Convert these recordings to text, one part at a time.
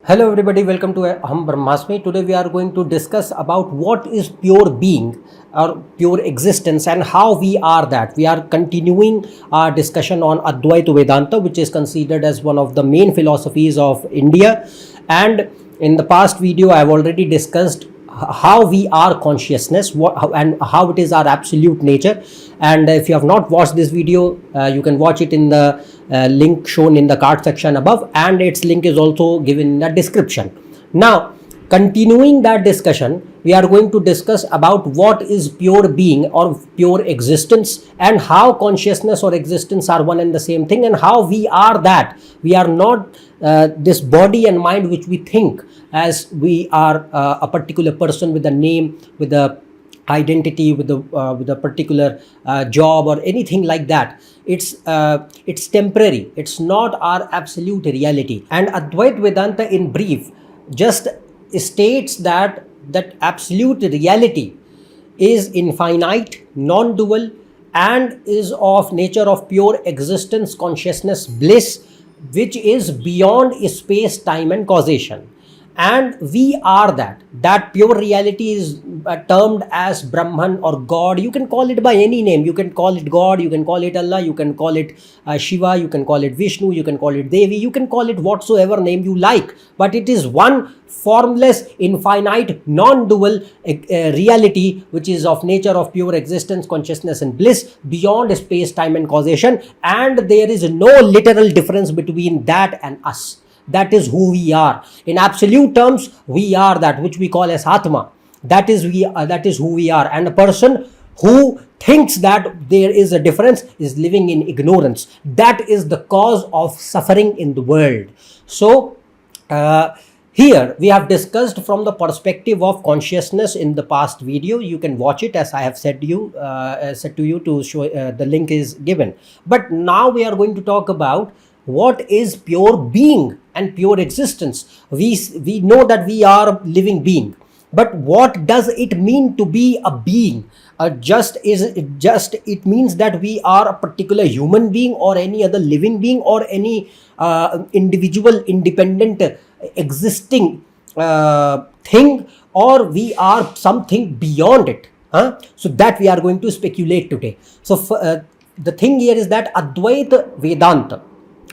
Hello everybody, welcome to Aham Brahmasmi. Today we are going to discuss about what is pure being or pure existence and how we are that. We are continuing our discussion on Advaita Vedanta, which is considered as one of the main philosophies of India. And in the past video, I have already discussed how we are consciousness and how it is our absolute nature. And if you have not watched this video, you can watch it in the link shown in the card section above, and its link is also given in the description. Now, continuing that discussion, we are going to discuss about what is pure being or pure existence, and how consciousness or existence are one and the same thing, and how we are that. We are not this body and mind which we think as we are a particular person with a name, with a identity, with a particular job or anything like that. It's temporary. It's not our absolute reality. And Advaita Vedanta, in brief, just states that absolute reality is infinite, non-dual, and is of nature of pure existence, consciousness, bliss, which is beyond space, time, and causation. And we are that pure reality is termed as Brahman or God. You can call it by any name. You can call it God, you can call it Allah, you can call it Shiva, you can call it Vishnu, you can call it Devi, you can call it whatsoever name you like. But it is one formless, infinite, non-dual reality which is of nature of pure existence, consciousness, and bliss beyond space, time, and causation. And there is no literal difference between that and us. That is who we are. In absolute terms, we are that which we call as Atma. That is who we are. And a person who thinks that there is a difference is living in ignorance. That is the cause of suffering in the world. So, here we have discussed from the perspective of consciousness in the past video. You can watch it, as I have said to you to show. The link is given. But now we are going to talk about what is pure being and pure existence. We know that we are a living being, but what does it mean to be a being? It means that we are a particular human being or any other living being or any individual, independent, existing thing, or we are something beyond it. So that we are going to speculate today. So the thing here is that Advaita Vedanta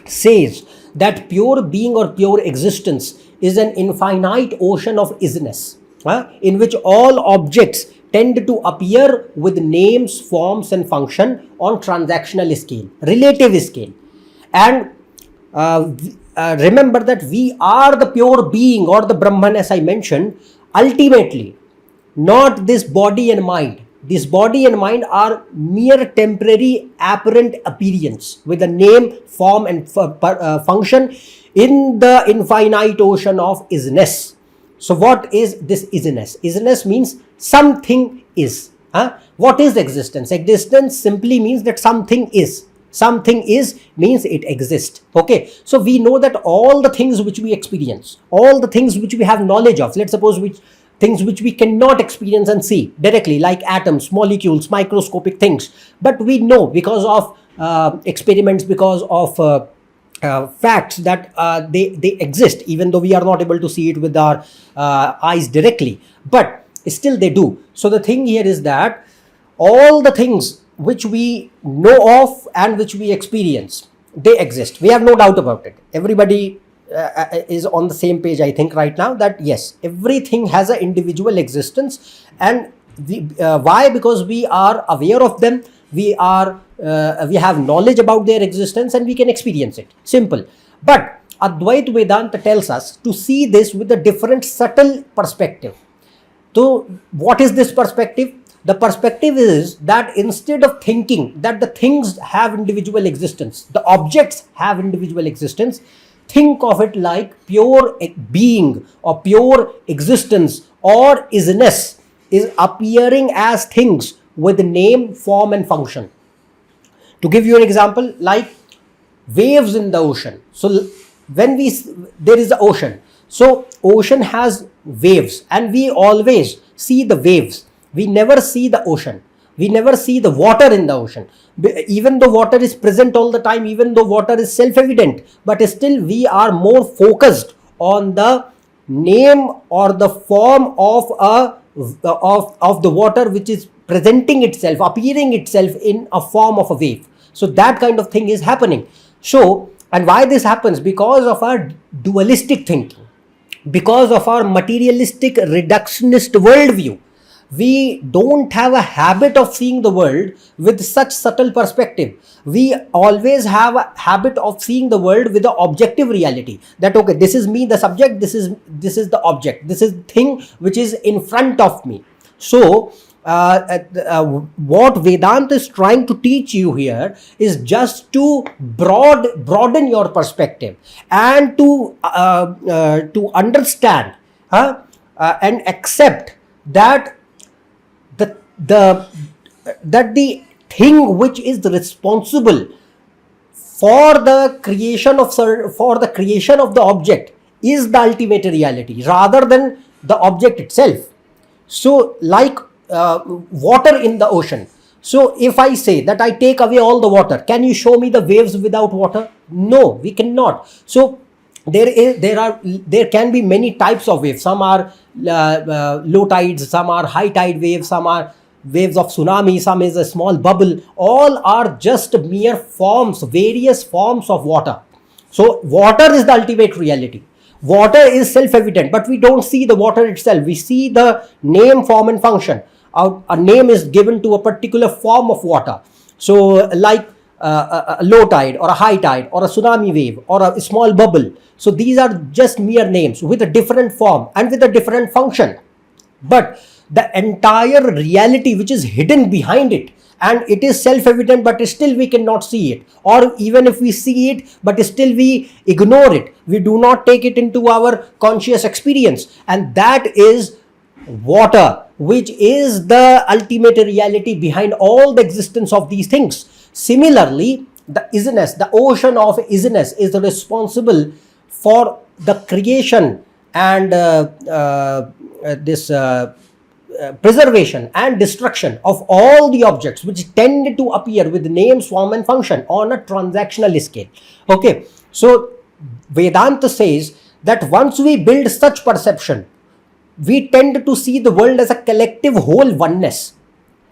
says that pure being or pure existence is an infinite ocean of isness, in which all objects tend to appear with names, forms, and function on transactional scale, relative scale. And remember that we are the pure being or the Brahman, as I mentioned, ultimately, not this body and mind. This body and mind are mere temporary apparent appearance with a name, form, and function in the infinite ocean of isness. So what is this isness? Isness means something is. What is existence? Existence simply means that something is. Something is means it exists. Okay. So we know that all the things which we experience, all the things which we have knowledge of, let's suppose things which we cannot experience and see directly, like atoms, molecules, microscopic things, but we know because of experiments, because of facts that they exist, even though we are not able to see it with our eyes directly, but still they do. So the thing here is that all the things which we know of and which we experience, they exist. We have no doubt about it. Everybody is on the same page, I think, right now, that yes, everything has an individual existence. And why? Because we are aware of them, we have knowledge about their existence, and we can experience it. Simple. But Advaita Vedanta tells us to see this with a different, subtle perspective. So what is this perspective? The perspective is that instead of thinking that the things have individual existence, the objects have individual existence, think of it like pure being or pure existence or isness is appearing as things with name, form, and function. To give you an example, like waves in the ocean. So when there is the ocean, so ocean has waves, and we always see the waves. We never see the ocean. We never see the water in the ocean. Even though water is present all the time, even though water is self-evident, but still we are more focused on the name or the form of the water which is presenting itself, appearing itself in a form of a wave. So that kind of thing is happening. So, and why this happens? Because of our dualistic thinking, because of our materialistic reductionist worldview. We don't have a habit of seeing the world with such subtle perspective. We always have a habit of seeing the world with the objective reality, that okay, this is me, the subject, this is the object, this is thing which is in front of me. So what Vedanta is trying to teach you here is just to broaden your perspective and to understand and accept that the thing which is responsible for the creation of the object is the ultimate reality rather than the object itself. So like water in the ocean. So if I say that I take away all the water, can you show me the waves without water? No, we cannot. So there can be many types of waves. Some are low tides, some are high tide waves, some are waves of tsunami, some is a small bubble. All are just mere forms, various forms of water. So water is the ultimate reality. Water is self-evident, but we don't see the water itself. We see the name, form and function. A name is given to a particular form of water. So like a low tide or a high tide or a tsunami wave or a small bubble. So these are just mere names with a different form and with a different function. But the entire reality which is hidden behind it, and it is self-evident, but still we cannot see it, or even if we see it but still we ignore it, we do not take it into our conscious experience, and that is water, which is the ultimate reality behind all the existence of these things. Similarly, the isness, the ocean of isness, is responsible for the creation and preservation and destruction of all the objects which tend to appear with names, form and function on a transactional scale. Okay, so Vedanta says that once we build such perception, we tend to see the world as a collective whole oneness,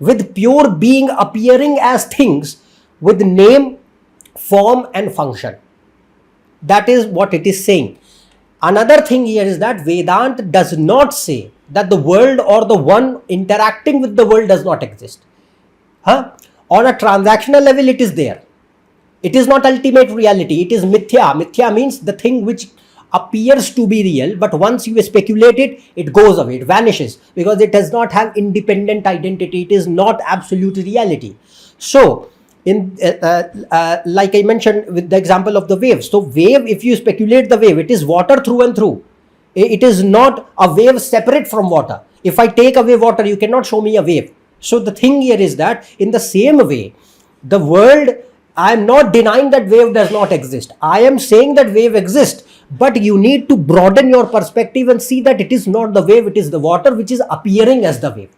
with pure being appearing as things with name, form and function. That is what it is saying. Another thing here is that Vedanta does not say that the world or the one interacting with the world does not exist. On a transactional level, it is there. It is not ultimate reality. It is mithya. Mithya means the thing which appears to be real, but once you speculate it, it goes away, it vanishes, because it does not have independent identity. It is not absolute reality. So, like I mentioned with the example of the wave. So, wave, if you speculate the wave, it is water through and through. It is not a wave separate from water. If I take away water, you cannot show me a wave. So, the thing here is that in the same way, the world, I am not denying that wave does not exist. I am saying that wave exists, but you need to broaden your perspective and see that it is not the wave, it is the water which is appearing as the wave.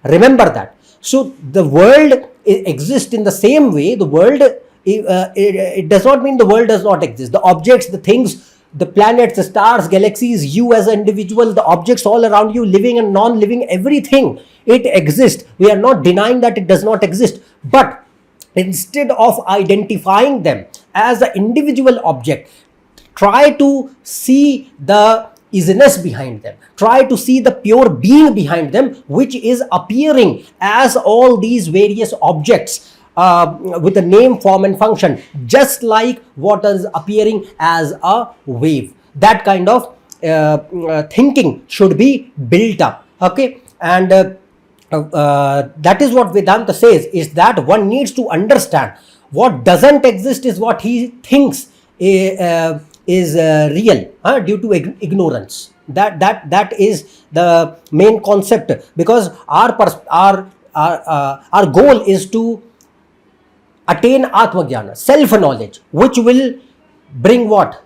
Remember that. So the world exists in the same way. The world, it does not mean the world does not exist. The objects, the things, the planets, the stars, galaxies, you as an individual, the objects all around you, living and non-living, everything, it exists. We are not denying that it does not exist. But instead of identifying them as an individual object, try to see the isness behind them. Try to see the pure being behind them, which is appearing as all these various objects with a name, form and function, just like water is appearing as a wave. That kind of thinking should be built up. Okay, and that is what Vedanta says, is that one needs to understand what doesn't exist is what he thinks is real due to ignorance. That is the main concept, because our goal is to attain Atma-jnana, self-knowledge, which will bring what?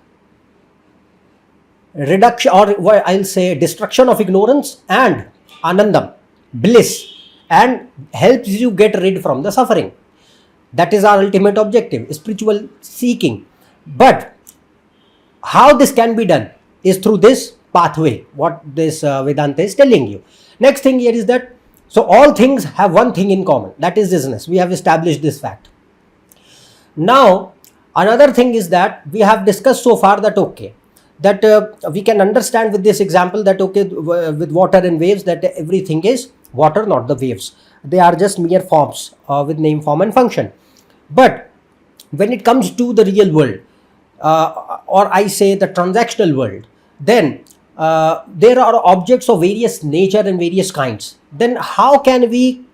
Reduction, or I'll say destruction of ignorance, and anandam, bliss, and helps you get rid from the suffering. That is our ultimate objective, spiritual seeking. But how this can be done? is through this pathway, what this Vedanta is telling you. Next thing here is that, so all things have one thing in common, that is isness. We have established this fact. Now, another thing is that we have discussed so far that, okay, that we can understand with this example that, okay, with water and waves, that everything is water, not the waves. They are just mere forms with name, form and function. But when it comes to the real world, or I say the transactional world, then there are objects of various nature and various kinds. Then how can we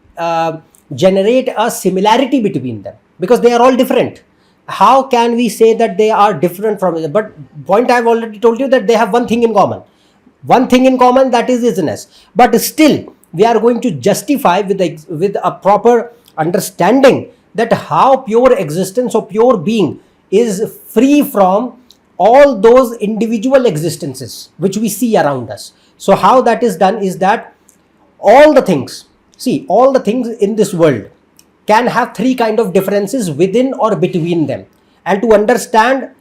generate a similarity between them? Because they are all different. How can we say that they are different from it? But point, I've already told you that they have one thing in common. One thing in common, that is isness. But still, we are going to justify with a proper understanding that how pure existence or pure being is free from all those individual existences which we see around us. So how that is done is that all the things, see, all the things in this world can have three kind of differences within or between them, and to understand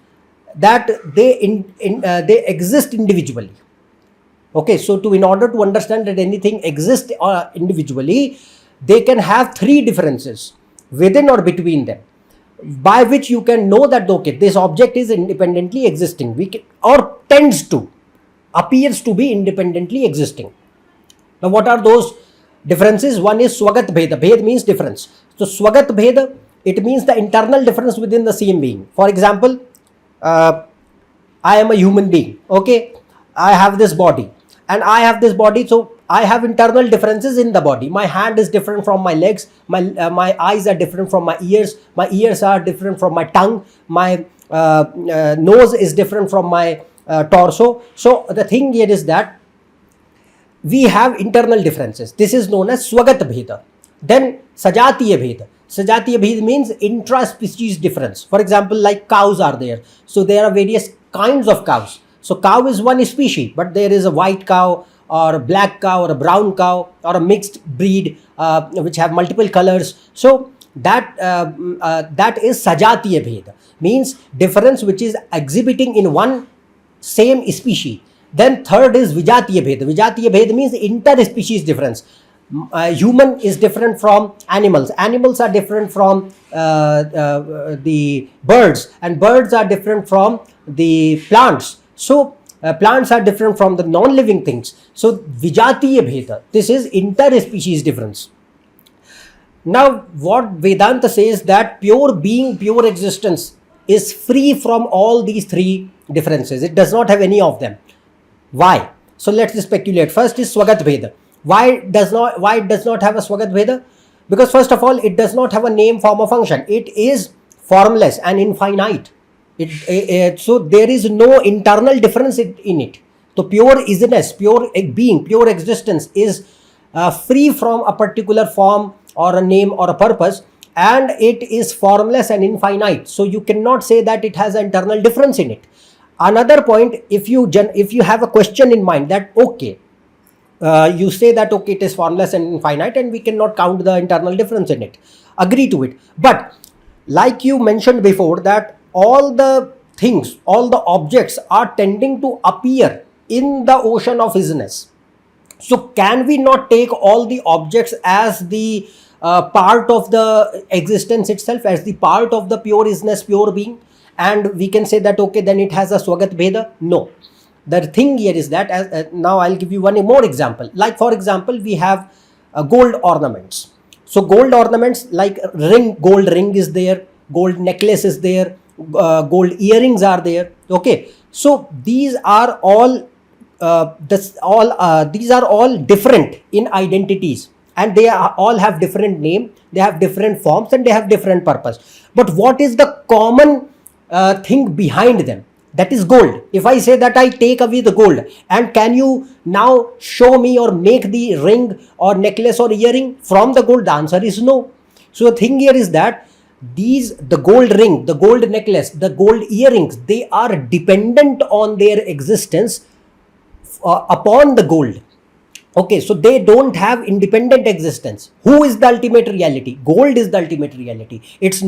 that they exist individually. Okay, so in order to understand that anything exists individually, they can have three differences within or between them, by which you can know that, okay, this object is independently existing, or tends to, appears to be independently existing. Now, what are those differences? One is swagat bheda. Bhed means difference. So swagat bheda, it means the internal difference within the same being. For example, I am a human being. Okay, I have this body, and I have this body. So I have internal differences in the body. My hand is different from my legs. My eyes are different from my ears. My ears are different from my tongue. My nose is different from my torso. So the thing here is that we have internal differences. This is known as swagat bheda. Then sajatiya bheda. Sajatiya bheda means intra-species difference. For example, like cows are there. So there are various kinds of cows. So cow is one species, but there is a white cow, or a black cow, or a brown cow, or a mixed breed which have multiple colors. So that is sajatiya bheda, means difference which is exhibiting in one same species. Then third is vijatiya bheda. Vijatiya bheda means interspecies difference. Human is different from animals. Animals are different from the birds, and birds are different from the plants. So plants are different from the non-living things. So vijatiya bheda, this is interspecies difference. Now what Vedanta says, that pure being, pure existence is free from all these three differences. It does not have any of them. Why? So let's speculate. First is swagat bheda. Why it does not have a swagat bheda? Because first of all, it does not have a name, form or function. It is formless and infinite. So there is no internal difference in it. So pure isness, pure being, pure existence is free from a particular form or a name or a purpose, and it is formless and infinite. So you cannot say that it has an internal difference in it. Another point, if you have a question in mind that, okay, you say that, okay, it is formless and infinite and we cannot count the internal difference in it. Agree to it. But like you mentioned before, that all the things, all the objects are tending to appear in the ocean of isness. So can we not take all the objects as the part of the existence itself, as the part of the pure isness, pure being? And we can say that, okay, then it has a swagat bheda? No. The thing here is that, now I'll give you one more example. Like for example, we have gold ornaments. So gold ornaments, like gold ring is there, gold necklace is there, gold earrings are there. Okay, so these are all these are all different in identities, and they all have different name, they have different forms, and they have different purpose. But what is the common thing behind them? That is gold. If I say that I take away the gold, and can you now show me or make the ring or necklace or earring from the gold? The answer is no. So the thing here is that the gold ring, the gold necklace, the gold earrings, they are dependent on their existence upon the gold. Okay, so they don't have independent existence. Who is the ultimate reality? Gold is the ultimate reality. It's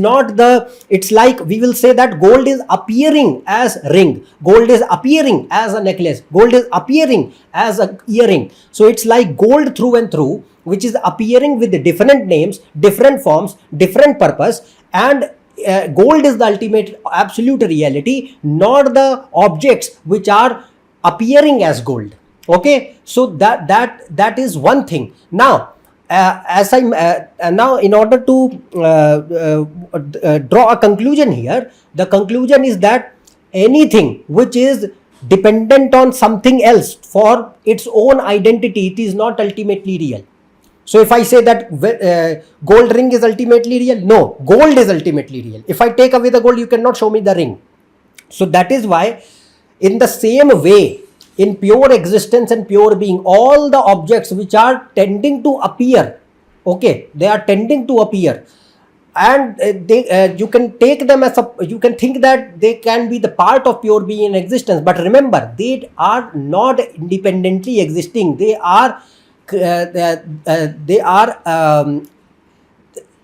like we will say that gold is appearing as ring, gold is appearing as a necklace, gold is appearing as a earring. So it's like gold through and through, which is appearing with different names, different forms, different purpose, and gold is the ultimate absolute reality, not the objects which are appearing as gold. Okay, so that is one thing. Now as I now in order to draw a conclusion here, the conclusion is that anything which is dependent on something else for its own identity, it is not ultimately real. So if I say that gold ring is ultimately real, no, gold is ultimately real. If I take away the gold, you cannot show me the ring. So that is why, in the same way, in pure existence and pure being, all the objects which are tending to appear, okay, they are tending to appear, and you can take them as you can think that they can be the part of pure being and existence. But remember, they are not independently existing. They are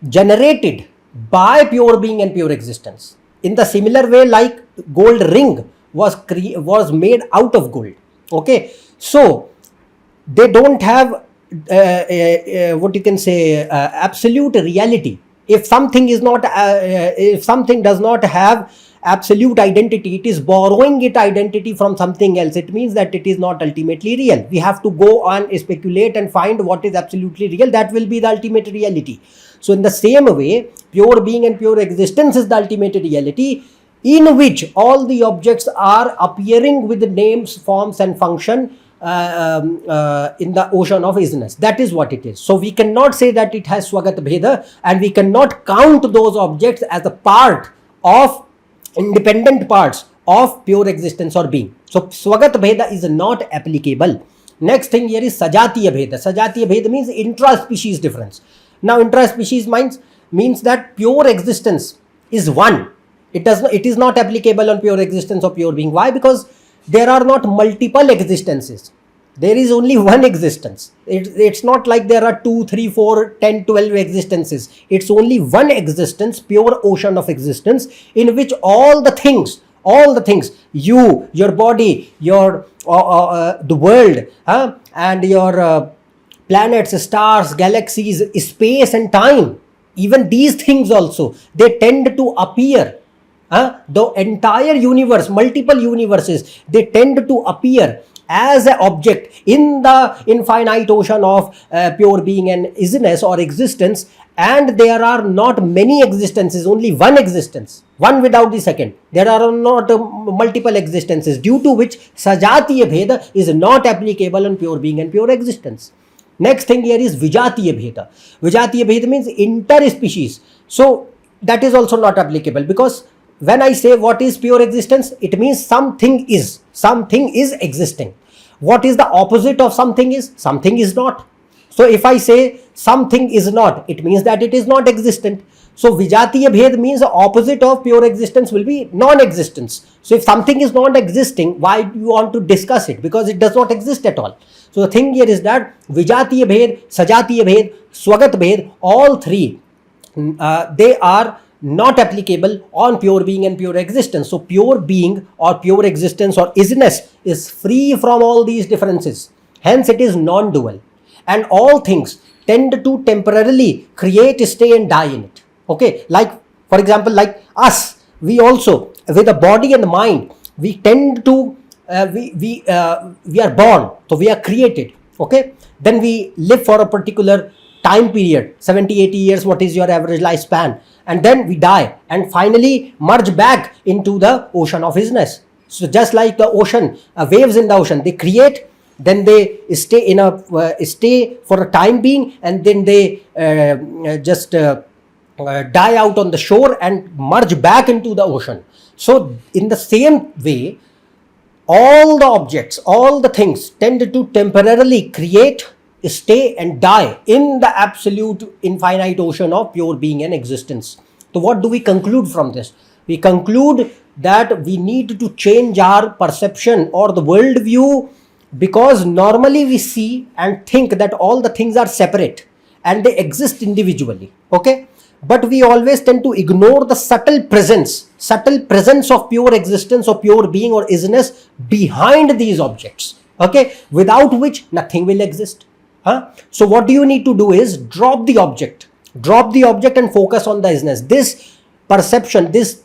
generated by pure being and pure existence. In the similar way, like gold ring was made out of gold. Okay, so they don't have what you can say absolute reality. If something is not if something does not have absolute identity, it is borrowing its identity from something else. It means that it is not ultimately real. We have to go on speculate and find what is absolutely real. That will be the ultimate reality. So in the same way, pure being and pure existence is the ultimate reality, in which all the objects are appearing with the names, forms and function in the ocean of isness. That is what it is. So we cannot say that it has Swagat Bheda, and we cannot count those objects as a part of independent parts of pure existence or being. So Swagat Bheda is not applicable. Next thing here is Sajatiya Bheda. Sajatiya Bheda means intra-species difference. Now intra-species means that pure existence is one. It is not applicable on pure existence or pure being. Why? Because there are not multiple existences. There is only one existence. It's not like there are 2, 3, 4, 10, 12 existences. It's only one existence, pure ocean of existence, in which all the things, you, your body, your the world, and your planets, stars, galaxies, space and time, even these things also, they tend to appear. The entire universe, multiple universes, they tend to appear as an object in the infinite ocean of pure being and isness or existence, and there are not many existences, only one existence, one without the second. There are not multiple existences, due to which Sajatiya Bheda is not applicable on pure being and pure existence. Next thing here is Vijatiya Bheda. Vijatiya Bheda means interspecies. So that is also not applicable, because when I say what is pure existence, it means something is existing. What is the opposite of something is? Something is not. So if I say something is not, it means that it is not existent. So Vijatiya Bhed means the opposite of pure existence will be non-existence. So if something is not existing, why do you want to discuss it? Because it does not exist at all. So the thing here is that Vijatiya Bhed, Sajatiya Bhed, Swagat Bhed, all three, they are not applicable on pure being and pure existence. So pure being or pure existence or isness is free from all these differences. Hence it is non-dual. And all things tend to temporarily create, stay and die in it. Okay, like for example, like us, we also with the body and the mind, we tend to we are born, so we are created. Okay, then we live for a particular time period, 70-80 years, what is your average lifespan, and then we die and finally merge back into the ocean of isness. So just like the ocean, waves in the ocean, they create, then they stay in a stay for a time being, and then they just die out on the shore and merge back into the ocean. So in the same way, all the objects, all the things tend to temporarily create, stay and die in the absolute infinite ocean of pure being and existence. So what do we conclude from this? We conclude that we need to change our perception or the worldview Because normally we see and think that all the things are separate and they exist individually, okay? But we always tend to ignore the subtle presence of pure existence or pure being or isness behind these objects, okay? Without which nothing will exist. So what do you need to do is drop the object and focus on the isness. This perception, this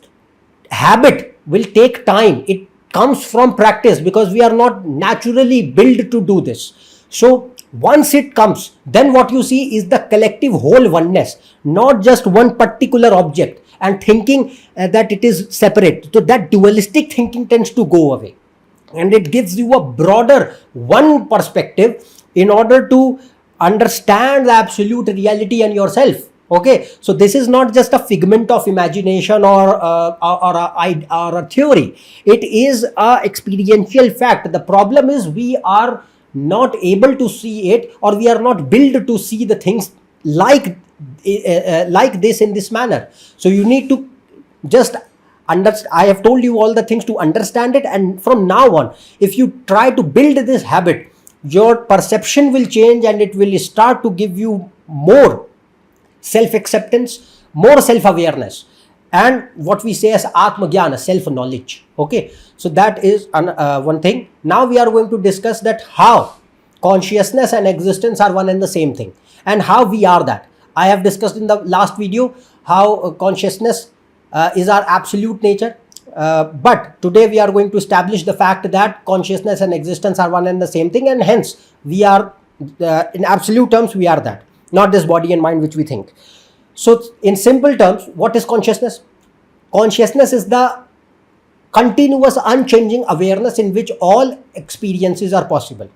habit will take time. It comes from practice because we are not naturally built to do this. So once it comes, then what you see is the collective whole oneness, not just one particular object and thinking that it is separate. So that dualistic thinking tends to go away and it gives you a broader one perspective in order to understand the absolute reality and yourself. Okay, so this is not just a figment of imagination or a theory. It is a experiential fact. The problem is we are not able to see it, or we are not built to see the things like this in this manner. So you need to just understand. I have told you all the things to understand it, and from now on, if you try to build this habit, your perception will change and it will start to give you more self-acceptance, more self-awareness, and what we say as Atma-Jnana, self-knowledge. Okay, so that is one thing. Now we are going to discuss that how consciousness and existence are one and the same thing, and how we are that. I have discussed in the last video how consciousness is our absolute nature. But today we are going to establish the fact that consciousness and existence are one and the same thing, and hence we are, in absolute terms, we are that, not this body and mind which we think. So in simple terms, what is consciousness? Consciousness is the continuous unchanging awareness in which all experiences are possible.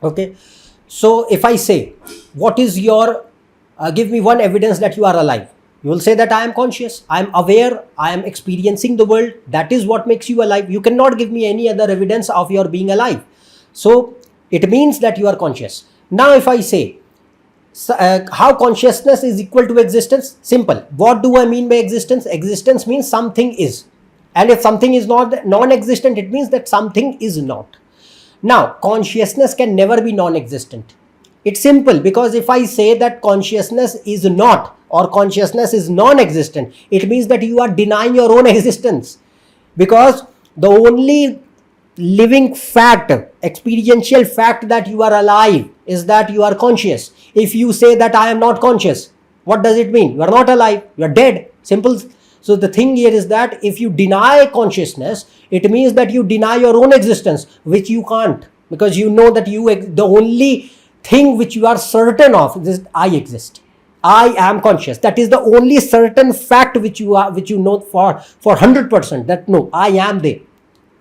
Okay, so if I say, what is your, give me one evidence that you are alive, you will say that I am conscious, I am aware, I am experiencing the world. That is what makes you alive. You cannot give me any other evidence of your being alive. So it means that you are conscious. Now if I say, how consciousness is equal to existence? Simple. What do I mean by existence? Existence means something is. And if something is not non-existent, it means that something is not. Now, consciousness can never be non-existent. It's simple, because if I say that consciousness is not or consciousness is non-existent, it means that you are denying your own existence. Because the only living fact, experiential fact that you are alive is that you are conscious. If you say that I am not conscious, what does it mean? You are not alive, you are dead. Simple. So the thing here is that if you deny consciousness, it means that you deny your own existence, which you can't, because you know that the only thing which you are certain of is I exist. I am conscious. That is the only certain fact which you know for 100% that no, I am there.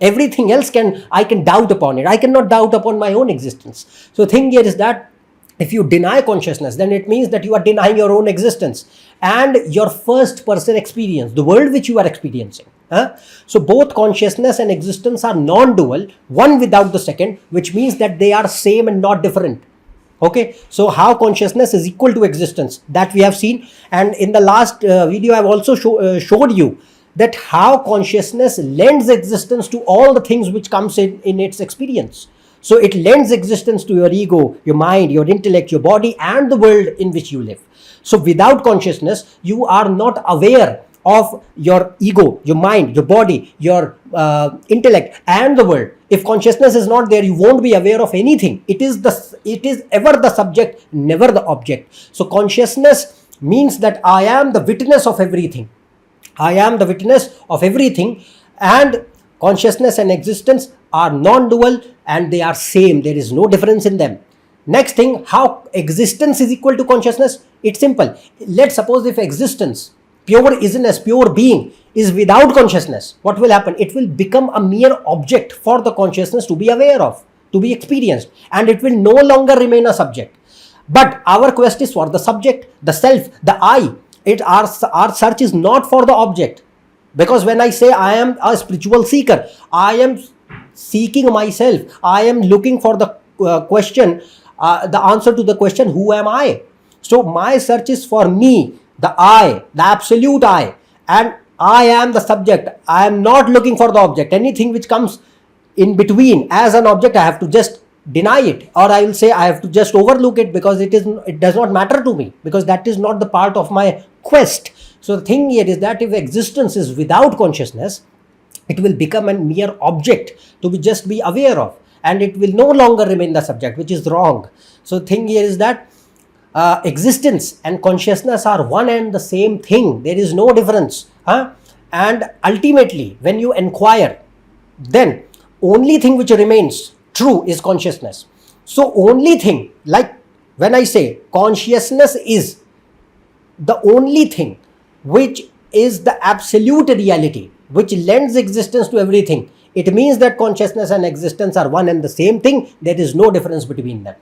Everything else I can doubt upon it. I cannot doubt upon my own existence. So the thing here is that if you deny consciousness, then it means that you are denying your own existence and your first person experience, the world which you are experiencing. So both consciousness and existence are non-dual, one without the second, which means that they are same and not different. Okay, so how consciousness is equal to existence, that we have seen. And in the last video, I've also showed you that how consciousness lends existence to all the things which comes in its experience. So it lends existence to your ego, your mind, your intellect, your body, and the world in which you live. So without consciousness, you are not aware of your ego, your mind, your body, your intellect, and the world. If consciousness is not there, you won't be aware of anything. It is ever the subject, never the object. So consciousness means that I am the witness of everything. I am the witness of everything, and consciousness and existence are non-dual and they are same. There is no difference in them. Next thing, how existence is equal to consciousness? It's simple. Let's suppose if existence, pure isness, pure being is without consciousness, what will happen? It will become a mere object for the consciousness to be aware of, to be experienced, and it will no longer remain a subject. But our quest is for the subject, the self, the I. Our search is not for the object. Because when I say I am a spiritual seeker, I am seeking myself. I am looking for the question, the answer to the question, who am I? So my search is for me, the I, the absolute I, and I am the subject. I am not looking for the object. Anything which comes in between as an object, I have to just deny it, or I will say I have to just overlook it because it does not matter to me, because that is not the part of my quest. So the thing here is that if existence is without consciousness, it will become a mere object to just be aware of, and it will no longer remain the subject, which is wrong. So the thing here is that existence and consciousness are one and the same thing. There is no difference. And ultimately, when you inquire, then only thing which remains true is consciousness. So only thing, like when I say consciousness is the only thing which is the absolute reality, which lends existence to everything, it means that consciousness and existence are one and the same thing. There is no difference between them.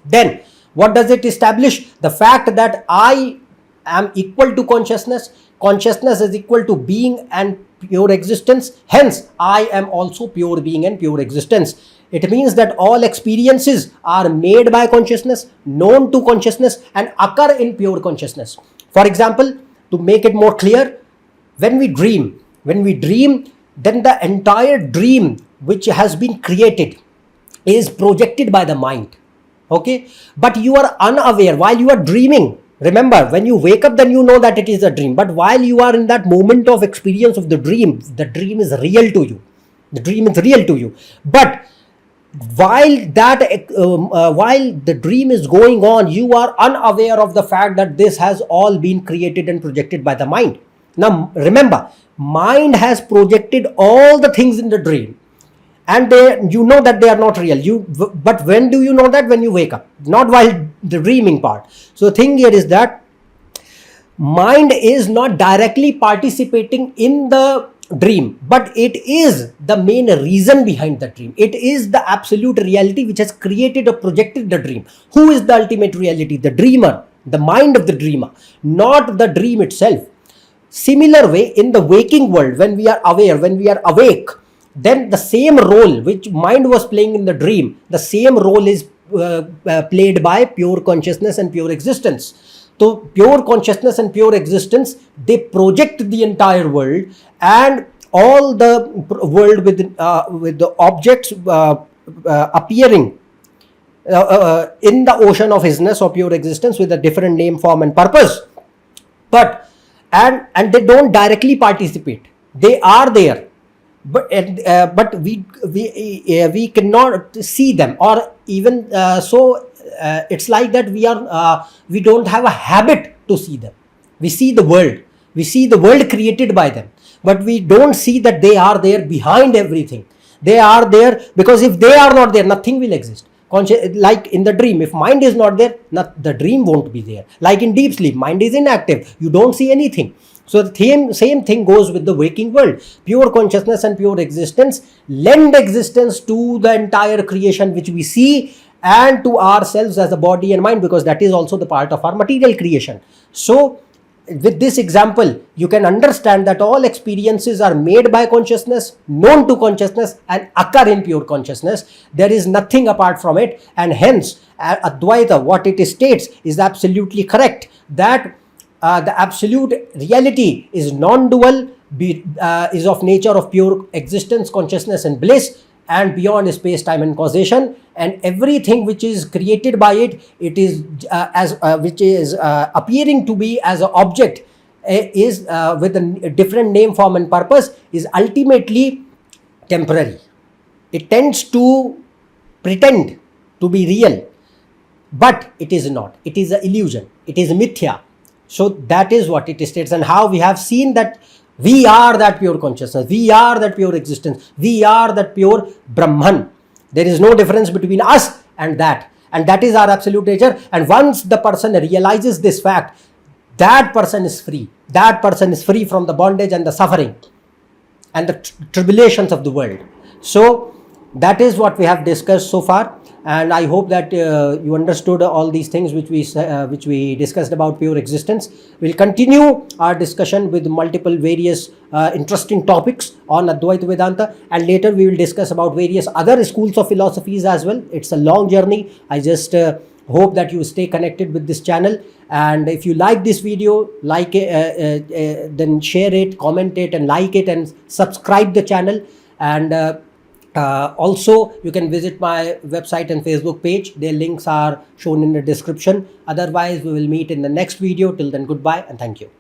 Then what does it establish? The fact that I am equal to consciousness. Consciousness is equal to being and pure existence. Hence, I am also pure being and pure existence. It means that all experiences are made by consciousness, known to consciousness, and occur in pure consciousness. For example, to make it more clear, when we dream, then the entire dream which has been created is projected by the mind. Okay, but you are unaware while you are dreaming. Remember, when you wake up, then you know that it is a dream. But while you are in that moment of experience of the dream is real to you. The dream is real to you. But while the dream is going on, you are unaware of the fact that this has all been created and projected by the mind. Now, remember, mind has projected all the things in the dream, and you know that they are not real. But when do you know that? When you wake up, not while the dreaming part. So the thing here is that mind is not directly participating in the dream, but it is the main reason behind the dream. It is the absolute reality which has created or projected the dream. Who is the ultimate reality? The dreamer, the mind of the dreamer, not the dream itself. Similar way, in the waking world, when we are aware, when we are awake, then the same role which mind was playing in the dream, the same role is played by pure consciousness and pure existence. So pure consciousness and pure existence, they project the entire world, and all the world with the objects appearing in the ocean of isness or pure existence with a different name, form, and purpose. But and they don't directly participate. They are there, but we cannot see them, or even it's like that we don't have a habit to see them. We see the world created by them, but we don't see that they are there behind everything. They are there because if they are not there, nothing will exist. Like in the dream, if mind is not there, the dream won't be there. Like in deep sleep, mind is inactive, you don't see anything. So the same thing goes with the waking world. Pure consciousness and pure existence lend existence to the entire creation which we see, and to ourselves as a body and mind, because that is also the part of our material creation. So with this example, you can understand that all experiences are made by consciousness, known to consciousness, and occur in pure consciousness. There is nothing apart from it, and hence Advaita, what it states is absolutely correct, that the absolute reality is non-dual, is of nature of pure existence, consciousness, and bliss, and beyond space, time, and causation, and everything which is created by it is which is appearing to be as an object is with a different name, form, and purpose, is ultimately temporary. It tends to pretend to be real, but it is not. It is an illusion. It is mithya. So that is what it states, and how we have seen that we are that pure consciousness, we are that pure existence, we are that pure Brahman. There is no difference between us and that is our absolute nature. And once the person realizes this fact, that person is free. That person is free from the bondage and the suffering and the tribulations of the world. So that is what we have discussed so far, and I hope that you understood all these things which we discussed about pure existence. We'll continue our discussion with multiple various interesting topics on Advaita Vedanta, and later we will discuss about various other schools of philosophies as well. It's a long journey. I just hope that you stay connected with this channel, and if you like this video, like it, then share it, comment it, and like it, and subscribe the channel. And Also, you can visit my website and Facebook page. Their links are shown in the description. Otherwise, we will meet in the next video. Till then, goodbye and thank you.